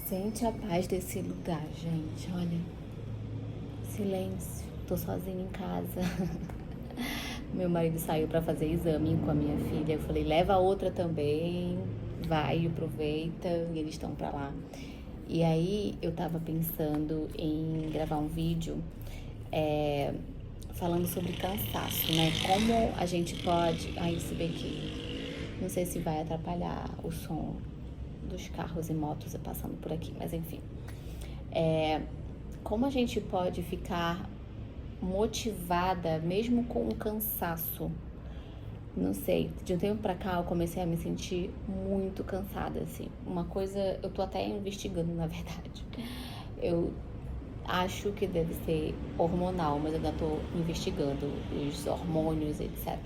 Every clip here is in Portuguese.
Sente a paz desse lugar, gente. Olha, silêncio. Tô sozinha em casa. Meu marido saiu pra fazer exame com a minha filha. Eu falei, leva a outra também. Vai, aproveita. E eles estão pra lá. E aí eu tava pensando em gravar um vídeo falando sobre cansaço, né? Como a gente pode. Aí, se bem que não sei se vai atrapalhar o som dos carros e motos passando por aqui, mas enfim. Como a gente pode ficar motivada mesmo com o cansaço? Não sei, de um tempo pra cá eu comecei a me sentir muito cansada, assim. Uma coisa, eu tô até investigando, na verdade. Eu acho que deve ser hormonal, mas eu ainda tô investigando os hormônios, etc.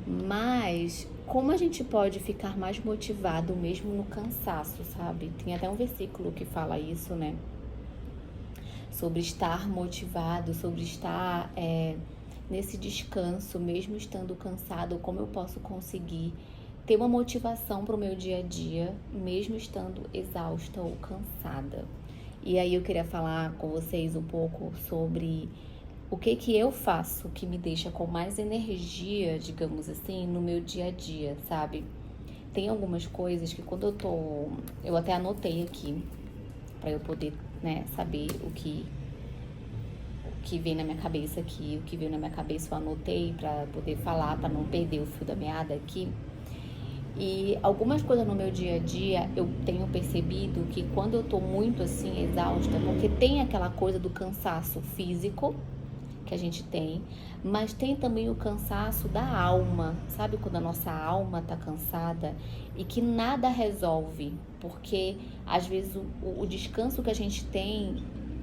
Mas como a gente pode ficar mais motivado mesmo no cansaço, sabe? Tem até um versículo que fala isso, né? Sobre estar motivado, sobre estar nesse descanso, mesmo estando cansado, como eu posso conseguir ter uma motivação para o meu dia a dia, mesmo estando exausta ou cansada. E aí eu queria falar com vocês um pouco sobre o que eu faço que me deixa com mais energia, digamos assim, no meu dia a dia, sabe? Tem algumas coisas que quando eu até anotei aqui para eu poder, né, saber o que vem na minha cabeça aqui, o que veio na minha cabeça eu anotei para poder falar, para não perder o fio da meada aqui. E algumas coisas no meu dia a dia eu tenho percebido que quando eu tô muito assim exausta, porque tem aquela coisa do cansaço físico que a gente tem, mas tem também o cansaço da alma, sabe? Quando a nossa alma tá cansada e que nada resolve, porque às vezes o descanso que a gente tem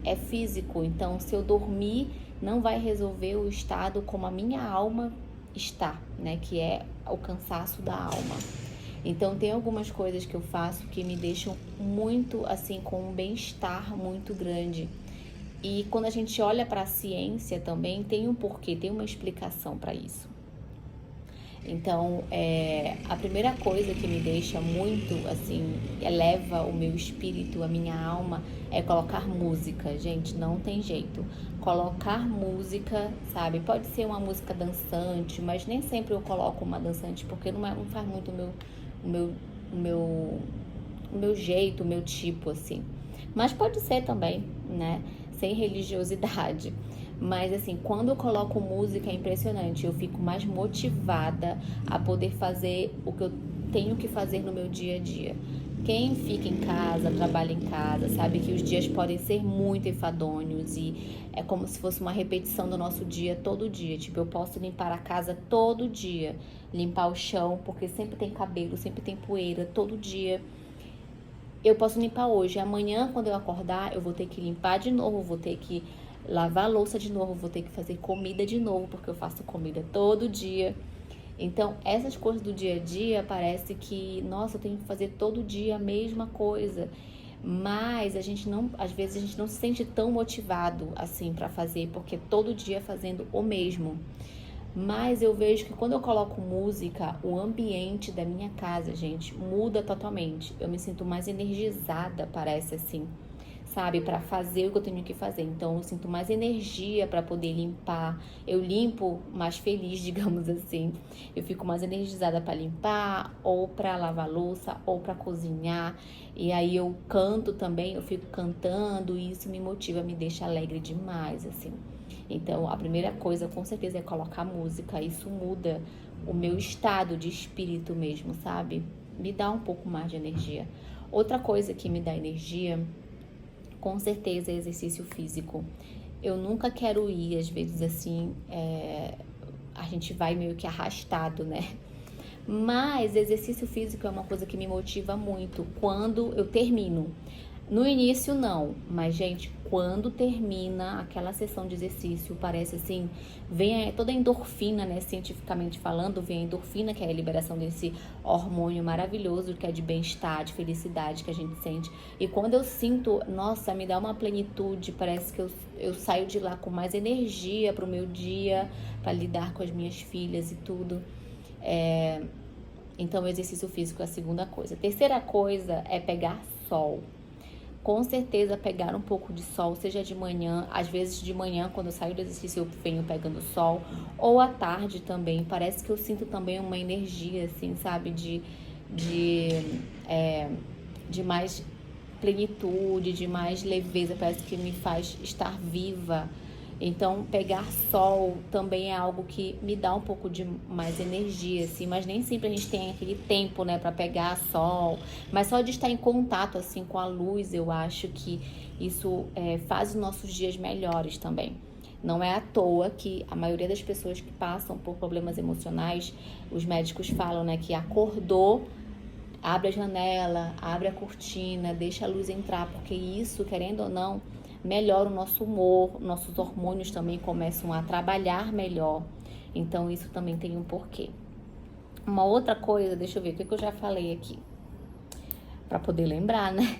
é físico, então se eu dormir não vai resolver o estado como a minha alma está, né? Que é o cansaço da alma. Então tem algumas coisas que eu faço que me deixam muito assim com um bem-estar muito grande. E quando a gente olha para a ciência também, tem um porquê, tem uma explicação para isso. Então, a primeira coisa que me deixa muito, assim, eleva o meu espírito, a minha alma, é colocar música. Gente, não tem jeito. Colocar música, sabe? Pode ser uma música dançante, mas nem sempre eu coloco uma dançante, porque não faz muito o meu, o meu, o meu jeito, o meu tipo, assim. Mas pode ser também, né? Sem religiosidade. Mas assim, quando eu coloco música é impressionante, eu fico mais motivada a poder fazer o que eu tenho que fazer no meu dia a dia. Quem fica em casa, trabalha em casa, sabe que os dias podem ser muito enfadonhos e é como se fosse uma repetição do nosso dia todo dia. Tipo, eu posso limpar a casa todo dia, limpar o chão, porque sempre tem cabelo, sempre tem poeira, todo dia. Eu posso limpar hoje, amanhã quando eu acordar eu vou ter que limpar de novo, vou ter que lavar a louça de novo, vou ter que fazer comida de novo, porque eu faço comida todo dia. Então, essas coisas do dia a dia parece que, nossa, eu tenho que fazer todo dia a mesma coisa. Mas a gente não, às vezes a gente não se sente tão motivado assim para fazer, porque todo dia fazendo o mesmo. Mas eu vejo que quando eu coloco música, o ambiente da minha casa, gente, muda totalmente. Eu me sinto mais energizada, parece assim, sabe, para fazer o que eu tenho que fazer. Então eu sinto mais energia para poder limpar. Eu limpo mais feliz, digamos assim. Eu fico mais energizada para limpar, ou para lavar louça, ou para cozinhar. E aí eu canto também, eu fico cantando e isso me motiva, me deixa alegre demais, assim. Então, a primeira coisa, com certeza, é colocar música. Isso muda o meu estado de espírito mesmo, sabe? Me dá um pouco mais de energia. Outra coisa que me dá energia, com certeza, é exercício físico. Eu nunca quero ir, às vezes, assim, a gente vai meio que arrastado, né? Mas exercício físico é uma coisa que me motiva muito quando eu termino. No início não, mas gente, quando termina aquela sessão de exercício, parece assim, vem toda a endorfina, né, cientificamente falando, vem a endorfina, que é a liberação desse hormônio maravilhoso, que é de bem-estar, de felicidade que a gente sente. E quando eu sinto, nossa, me dá uma plenitude, parece que eu saio de lá com mais energia para o meu dia, para lidar com as minhas filhas e tudo. Então, o exercício físico é a segunda coisa. A terceira coisa é pegar sol. com certeza pegar um pouco de sol, seja de manhã, às vezes de manhã, quando eu saio do exercício, eu venho pegando sol, ou à tarde também. Parece que eu sinto também uma energia, assim, sabe, de, de mais plenitude, de mais leveza, parece que me faz estar viva. Então, pegar sol também é algo que me dá um pouco de mais energia, assim, mas nem sempre a gente tem aquele tempo, né, para pegar sol. Mas só de estar em contato, assim, com a luz, eu acho que isso faz os nossos dias melhores também. Não é à toa que a maioria das pessoas que passam por problemas emocionais, os médicos falam, né, que acordou, abre a janela, abre a cortina, deixa a luz entrar, porque isso, querendo ou não, melhora o nosso humor, nossos hormônios também começam a trabalhar melhor. Então isso também tem um porquê. Uma outra coisa, deixa eu ver o que eu já falei aqui, para poder lembrar, né?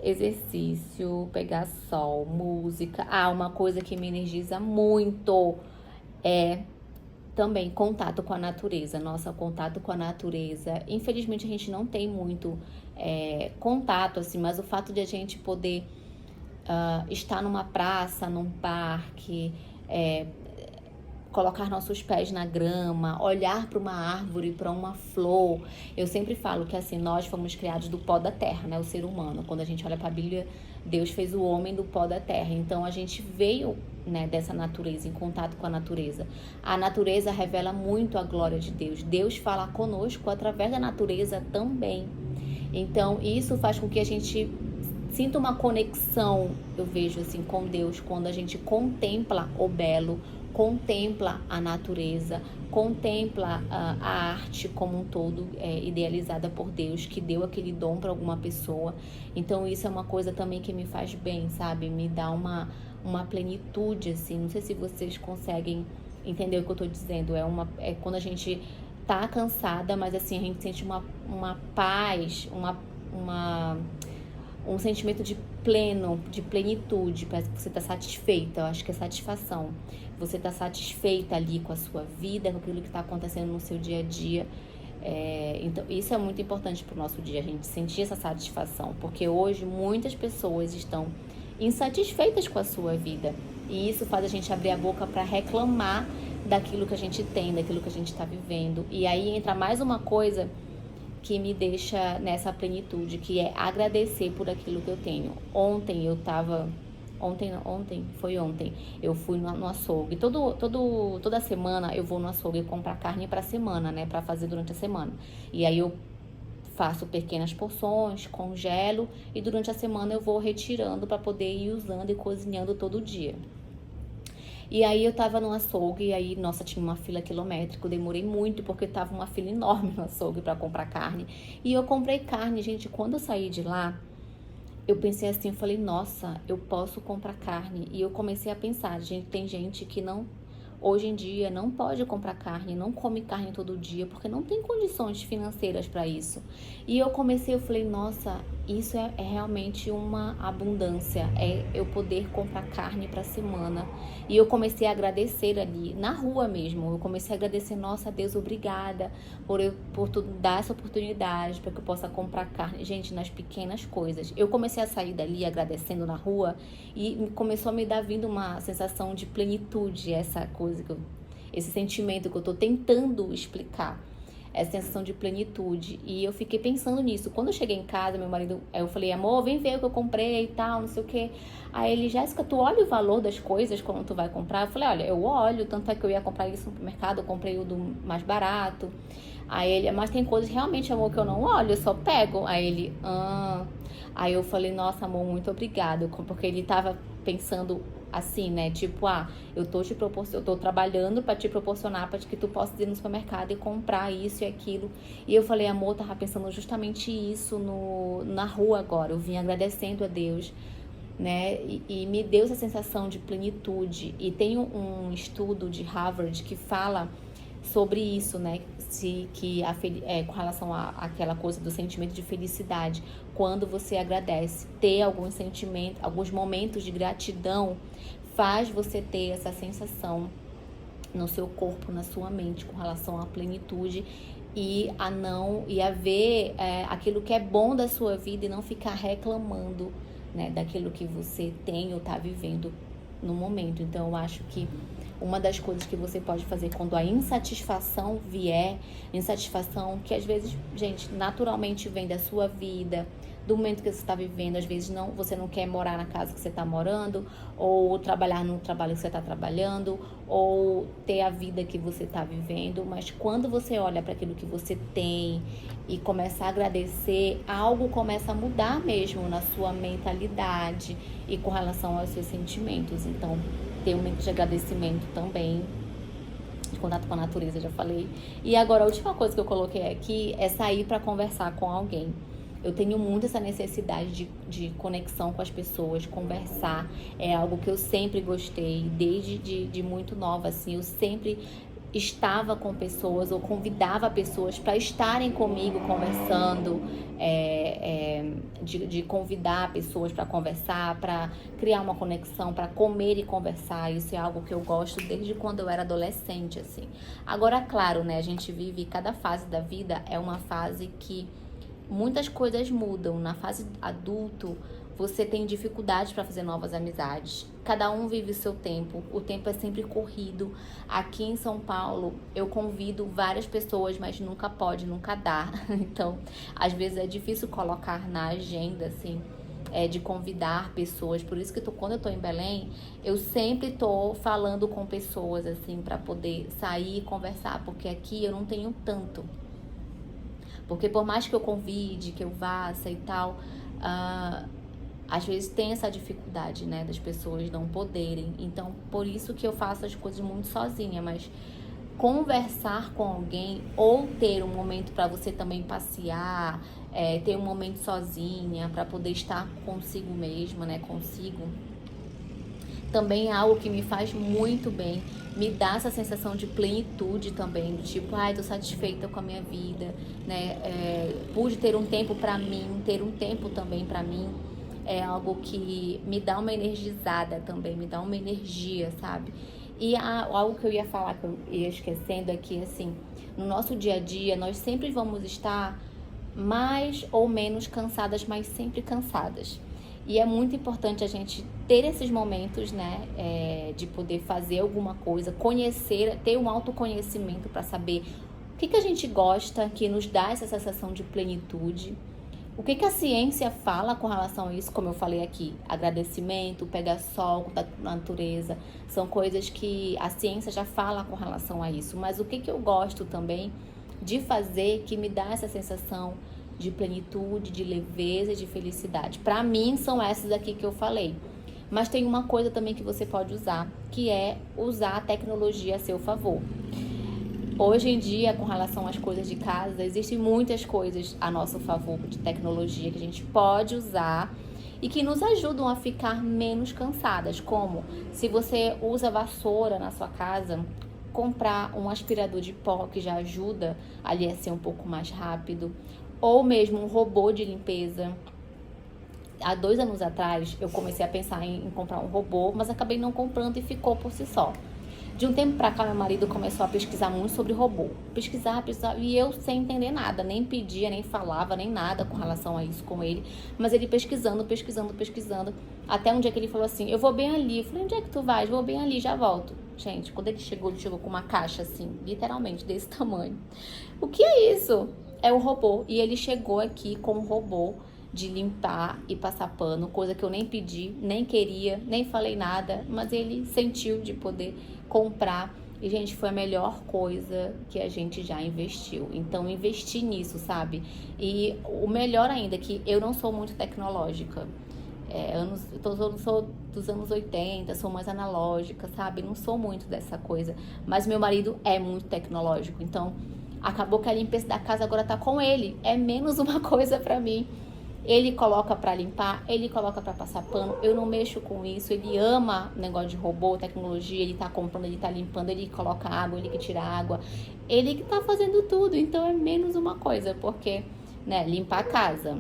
Exercício, pegar sol, música. Uma coisa que me energiza muito é também contato com a natureza. Nossa, contato com a natureza. Infelizmente a gente não tem muito contato, assim, mas o fato de a gente poder estar numa praça, num parque, colocar nossos pés na grama, olhar para uma árvore, para uma flor. Eu sempre falo que assim, nós fomos criados do pó da terra, né? O ser humano. Quando a gente olha para a Bíblia, Deus fez o homem do pó da terra. Então a gente veio, né, dessa natureza, em contato com a natureza. A natureza revela muito a glória de Deus. Deus fala conosco através da natureza também. Então isso faz com que a gente sinta uma conexão, eu vejo assim, com Deus, quando a gente contempla o belo, contempla a natureza, contempla a arte como um todo, idealizada por Deus, que deu aquele dom para alguma pessoa. Então isso é uma coisa também que me faz bem, sabe? Me dá uma plenitude, assim. Não sei se vocês conseguem entender o que eu tô dizendo. É quando a gente tá cansada, mas assim, a gente sente uma paz, um sentimento de plenitude, parece que você está satisfeita. Eu acho que é satisfação. Você está satisfeita ali com a sua vida, com aquilo que está acontecendo no seu dia a dia. Então, isso é muito importante para o nosso dia, a gente sentir essa satisfação, porque hoje muitas pessoas estão insatisfeitas com a sua vida, e isso faz a gente abrir a boca para reclamar daquilo que a gente tem, daquilo que a gente está vivendo. E aí entra mais uma coisa que me deixa nessa plenitude, que é agradecer por aquilo que eu tenho. Ontem eu fui no açougue. Toda semana eu vou no açougue comprar carne pra semana, né, pra fazer durante a semana. E aí eu faço pequenas porções, congelo, e durante a semana eu vou retirando para poder ir usando e cozinhando todo dia. E aí eu tava no açougue, e aí, nossa, tinha uma fila quilométrica, eu demorei muito, porque tava uma fila enorme no açougue pra comprar carne. E eu comprei carne, gente, quando eu saí de lá, eu pensei assim, eu falei, nossa, eu posso comprar carne. E eu comecei a pensar, gente, tem gente que hoje em dia não pode comprar carne, não come carne todo dia, porque não tem condições financeiras para isso. E eu falei, nossa, isso é realmente uma abundância, é eu poder comprar carne para semana. E eu comecei a agradecer ali, na rua mesmo, eu comecei a agradecer, nossa, Deus, obrigada por tu dar essa oportunidade para que eu possa comprar carne. Gente, nas pequenas coisas. Eu comecei a sair dali agradecendo na rua, e começou a me dar vindo uma sensação de plenitude, essa coisa, esse sentimento que eu tô tentando explicar. Essa sensação de plenitude. E eu fiquei pensando nisso. Quando eu cheguei em casa, meu marido, eu falei, amor, vem ver o que eu comprei e tal, não sei o que. Aí ele, Jéssica, tu olha o valor das coisas quando tu vai comprar? Eu falei, olha, eu olho, tanto é que eu ia comprar isso no supermercado, eu comprei o do mais barato. Aí ele, mas tem coisas realmente, amor, que eu não olho, eu só pego. Aí ele, Aí eu falei, nossa, amor, muito obrigado, porque ele tava pensando assim, né? Tipo, eu tô trabalhando para te proporcionar, para que tu possa ir no supermercado e comprar isso e aquilo. E eu falei, amor, tava pensando justamente isso na rua agora. Eu vim agradecendo a Deus, né? E me deu essa sensação de plenitude. E tem um estudo de Harvard que fala sobre isso, né? Com relação àquela coisa do sentimento de felicidade, quando você agradece, ter algum sentimento, alguns momentos de gratidão, faz você ter essa sensação no seu corpo, na sua mente, com relação à plenitude. e a ver aquilo que é bom da sua vida e não ficar reclamando, né, daquilo que você tem ou tá vivendo no momento. Então eu acho que uma das coisas que você pode fazer quando a insatisfação vier, insatisfação que às vezes, gente, naturalmente vem da sua vida, do momento que você está vivendo, às vezes você não quer morar na casa que você está morando, ou trabalhar no trabalho que você está trabalhando, ou ter a vida que você está vivendo, mas quando você olha para aquilo que você tem e começa a agradecer, algo começa a mudar mesmo na sua mentalidade e com relação aos seus sentimentos. Então, ter um momento de agradecimento também, de contato com a natureza, já falei. E agora, a última coisa que eu coloquei aqui é sair para conversar com alguém. Eu tenho muito essa necessidade de conexão com as pessoas, conversar. É algo que eu sempre gostei, desde de muito nova, assim. Eu sempre estava com pessoas ou convidava pessoas para estarem comigo conversando, de convidar pessoas para conversar, para criar uma conexão, para comer e conversar. Isso é algo que eu gosto desde quando eu era adolescente, assim. Agora, claro, né, a gente vive, cada fase da vida é uma fase que muitas coisas mudam. Na fase adulto, você tem dificuldade para fazer novas amizades. Cada um vive o seu tempo. O tempo é sempre corrido. Aqui em São Paulo, eu convido várias pessoas, mas nunca pode, nunca dá. Então, às vezes é difícil colocar na agenda, assim, de convidar pessoas. Por isso que quando eu tô em Belém, eu sempre tô falando com pessoas, assim, para poder sair e conversar. Porque aqui eu não tenho tanto. Porque por mais que eu convide, que eu vá e tal, às vezes tem essa dificuldade, né, das pessoas não poderem. Então, por isso que eu faço as coisas muito sozinha. Mas conversar com alguém ou ter um momento para você também passear, ter um momento sozinha, para poder estar consigo mesma, né, consigo, também é algo que me faz muito bem, me dá essa sensação de plenitude também, do tipo, tô satisfeita com a minha vida, né, pude ter um tempo pra mim, ter um tempo também pra mim, é algo que me dá uma energizada também, me dá uma energia, sabe? E algo que eu ia falar, que eu ia esquecendo aqui, assim, no nosso dia a dia, nós sempre vamos estar mais ou menos cansadas, mas sempre cansadas. E é muito importante a gente ter esses momentos, né, de poder fazer alguma coisa, conhecer, ter um autoconhecimento para saber o que a gente gosta, que nos dá essa sensação de plenitude. O que a ciência fala com relação a isso, como eu falei aqui, agradecimento, pegar sol, contato com a natureza, são coisas que a ciência já fala com relação a isso. Mas o que eu gosto também de fazer que me dá essa sensação de plenitude, de leveza e de felicidade. Para mim, são essas aqui que eu falei. Mas tem uma coisa também que você pode usar, que é usar a tecnologia a seu favor. Hoje em dia, com relação às coisas de casa, existem muitas coisas a nosso favor de tecnologia que a gente pode usar e que nos ajudam a ficar menos cansadas. Como se você usa vassoura na sua casa, comprar um aspirador de pó que já ajuda ali a ser um pouco mais rápido, ou mesmo um robô de limpeza. Há 2 anos atrás, eu comecei a pensar em comprar um robô, mas acabei não comprando e ficou por si só. De um tempo pra cá, meu marido começou a pesquisar muito sobre robô. Pesquisar, e eu sem entender nada, nem pedia, nem falava, nem nada com relação a isso com ele. Mas ele pesquisando, até um dia que ele falou assim, eu vou bem ali. Eu falei, onde é que tu vais? Vou bem ali, já volto. Gente, quando ele chegou com uma caixa assim, literalmente desse tamanho. O que é isso? É um robô. E ele chegou aqui com um robô de limpar e passar pano, coisa que eu nem pedi, nem queria, nem falei nada, mas ele sentiu de poder comprar. E, gente, foi a melhor coisa que a gente já investiu. Então, investi nisso, sabe? E o melhor ainda é que eu não sou muito tecnológica. Eu sou dos anos 80, sou mais analógica, sabe? Não sou muito dessa coisa. Mas meu marido é muito tecnológico. Então, acabou que a limpeza da casa agora tá com ele. É menos uma coisa pra mim. Ele coloca pra limpar, ele coloca pra passar pano, eu não mexo com isso. Ele ama negócio de robô, tecnologia, ele tá comprando, ele tá limpando, ele coloca água, ele que tira água, ele que tá fazendo tudo. Então é menos uma coisa, porque, né, limpar a casa,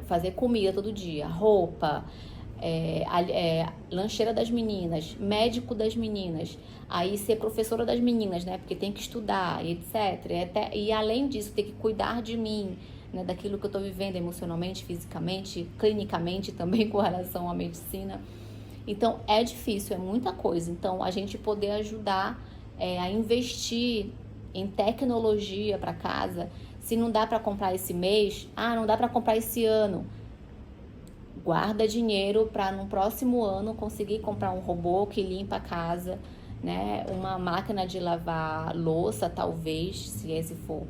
fazer comida todo dia, roupa, lancheira das meninas, médico das meninas, aí ser professora das meninas, né? Porque tem que estudar, e etc. E além disso, ter que cuidar de mim, né? Daquilo que eu tô vivendo emocionalmente, fisicamente, clinicamente também com relação à medicina. Então, é difícil, é muita coisa. Então, a gente poder ajudar a investir em tecnologia para casa, se não dá para comprar esse mês, não dá para comprar esse ano, guarda dinheiro para no próximo ano conseguir comprar um robô que limpa a casa, né? Uma máquina de lavar louça, talvez, se esse for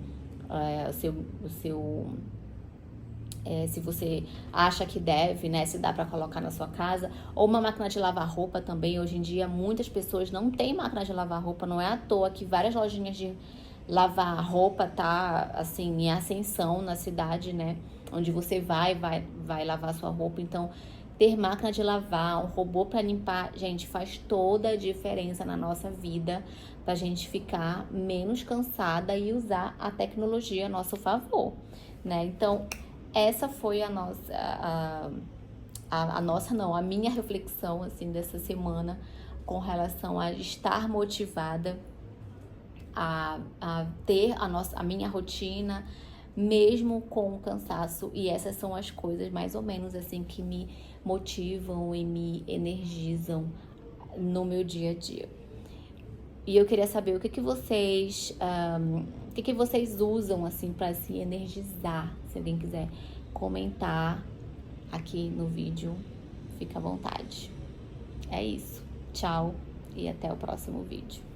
se você acha que deve, né, se dá para colocar na sua casa, ou uma máquina de lavar roupa também. Hoje em dia muitas pessoas não têm máquina de lavar roupa, não é à toa que várias lojinhas de lavar roupa tá assim em ascensão na cidade, né, onde você vai lavar sua roupa. Então, ter máquina de lavar, um robô para limpar, gente, faz toda a diferença na nossa vida, pra gente ficar menos cansada e usar a tecnologia a nosso favor, né? Então, essa foi a minha reflexão, assim, dessa semana com relação a estar motivada a ter a minha rotina, mesmo com o cansaço. E essas são as coisas, mais ou menos, assim, que me motivam e me energizam no meu dia a dia. E eu queria saber o que vocês usam, assim, para se energizar. Se alguém quiser comentar aqui no vídeo, fica à vontade. É isso. Tchau e até o próximo vídeo.